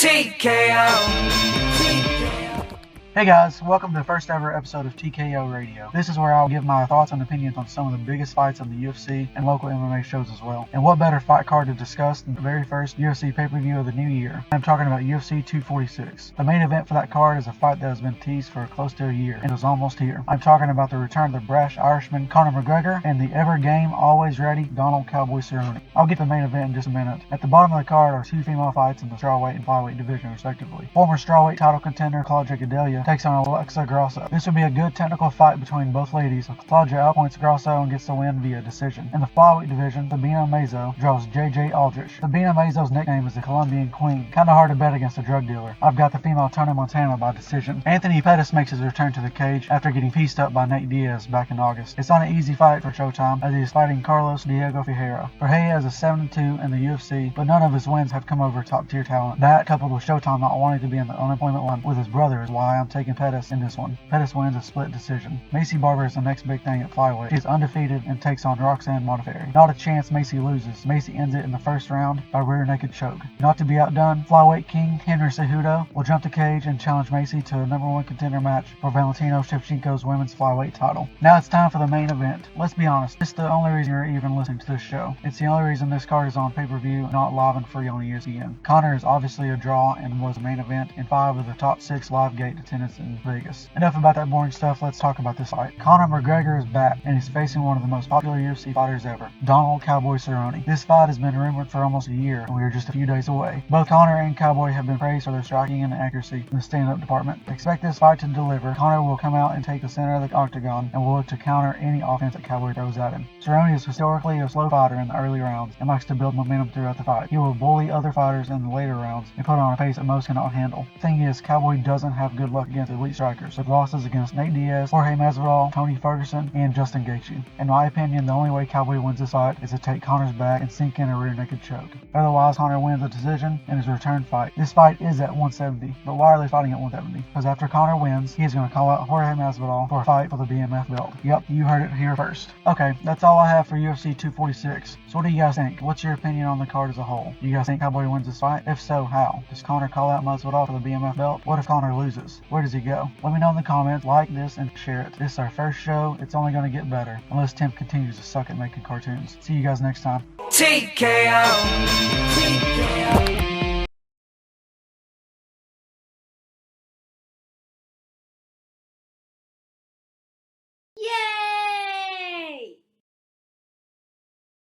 TKO. Hey guys, welcome to the first ever episode of TKO Radio. This is where I'll give my thoughts and opinions on some of the biggest fights in the UFC and local MMA shows as well. And what better fight card to discuss than the very first UFC pay-per-view of the new year? I'm talking about UFC 246. The main event for that card is a fight that has been teased for close to a year and is almost here. I'm talking about the return of the brash Irishman Conor McGregor and the ever game, always ready Donald Cowboy Cerrone. I'll get to the main event in just a minute. At the bottom of the card are two female fights in the strawweight and flyweight division respectively. Former strawweight title contender Claudia Gadelha takes on Aleksei Oleinik. This would be a good technical fight between both ladies, with Claudia outpoints Grasso and gets the win via decision. In the flyweight division, Sabina Mazo draws JJ Aldrich. Sabina Mazo's nickname is the Colombian Queen. Kinda hard to bet against a drug dealer. I've got the female Tony Montana by decision. Anthony Pettis makes his return to the cage after getting pieced up by Nate Diaz back in August. It's not an easy fight for Showtime as he is fighting Carlos Diego Ferreira. Ferreira is a 7-2 in the UFC, but none of his wins have come over top tier talent. That, coupled with Showtime not wanting to be in the unemployment line with his brother, is why I'm taking Pettis in this one. Pettis wins a split decision. Macy Barber is the next big thing at flyweight. She is undefeated and takes on Roxanne Modafferi. Not a chance Macy loses. Macy ends it in the first round by rear naked choke. Not to be outdone, flyweight king Henry Cejudo will jump the cage and challenge Macy to a #1 contender match for Valentino Shevchenko's women's flyweight title. Now it's time for the main event. Let's be honest, this is the only reason you're even listening to this show. It's the only reason this card is on pay-per-view, not live and free on ESPN. Conor is obviously a draw and was a main event in 5 of the top 6 live gate attendance in Vegas. Enough about that boring stuff, let's talk about this fight. Conor McGregor is back and he's facing one of the most popular UFC fighters ever, Donald Cowboy Cerrone. This fight has been rumored for almost a year and we are just a few days away. Both Conor and Cowboy have been praised for their striking and accuracy in the stand-up department. Expect this fight to deliver. Conor will come out and take the center of the octagon and will look to counter any offense that Cowboy throws at him. Cerrone is historically a slow fighter in the early rounds and likes to build momentum throughout the fight. He will bully other fighters in the later rounds and put on a pace that most cannot handle. The thing is, Cowboy doesn't have good luck against elite strikers, with losses against Nate Diaz, Jorge Masvidal, Tony Ferguson, and Justin Gaethje. In my opinion, the only way Cowboy wins this fight is to take Conor's back and sink in a rear naked choke. Otherwise, Conor wins the decision in his return fight. This fight is at 170, but why are they fighting at 170? Because after Conor wins, he is going to call out Jorge Masvidal for a fight for the BMF belt. Yep, you heard it here first. Okay, that's all I have for UFC 246. So what do you guys think? What's your opinion on the card as a whole? Do you guys think Cowboy wins this fight? If so, how? Does Conor call out Masvidal for the BMF belt? What if Conor loses? Where does he go? Let me know in the comments, like this, and share it. This is our first show. It's only going to get better unless Tim continues to suck at making cartoons. See you guys next time. TKO.